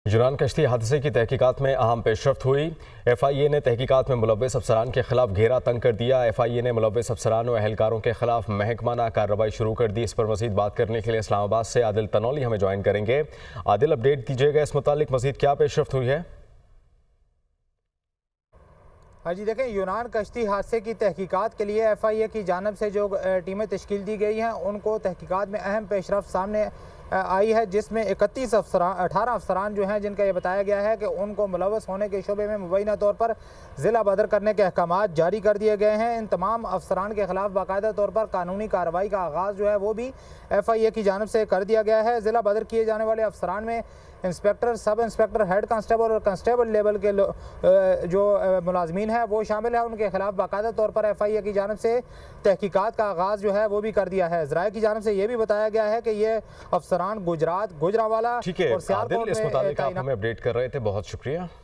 यूनान कश्ती हादसे की तहकीकात में अहम पेशरफ्त हुई। FIA ने तहकीकात में मुलव्वस अफसरान के खिलाफ घेरा तंग कर दिया। FIA ने मुलव्वस अफसरान और एहलकारों के खिलाफ महकमाना कार्रवाई शुरू कर दी। इस पर मजीद बात करने के लिए इस्लामाबाद से आदिल तनौली हमें ज्वाइन करेंगे। आदिल, अपडेट दीजिएगा, इस मुतालिक मजीद क्या पेशरफ्त हुई है? हाँ जी, देखें, यूनान कश्ती हादसे की तहकीकात के लिए FIA की जानब से जो टीमें तश्कील दी गई हैं उनको तहकीकात में अहम पेशरफ्त सामने आई है, जिसमें 18 अफसरान जो हैं जिनका ये बताया गया है कि उनको मुलव्वस होने के शोबे में मुबैना तौर पर ज़िला बदर करने के अहकामात जारी कर दिए गए हैं। इन तमाम अफसरान के खिलाफ बाकायदा तौर पर कानूनी कार्रवाई का आगाज़ जो है वो भी FIA की जानब से कर दिया गया है। ज़िला बदर किए जाने वाले अफसरान में inspector, sub inspector, head constable और कांस्टेबल लेवल के जो मुलाजमीन हैं वो शामिल है। उनके खिलाफ बाकायदा तौर पर FIA की जानब से तहकीकात का आगाज़ जो है वो भी कर दिया है। ज़राए की जानब से ये भी बताया गया है कि ये अफसरान गुजरात, गुजरांवाला ठीक है और सियालकोट आदिल, इस में मुतालिक आप हमें अपडेट कर रहे थे, बहुत शुक्रिया।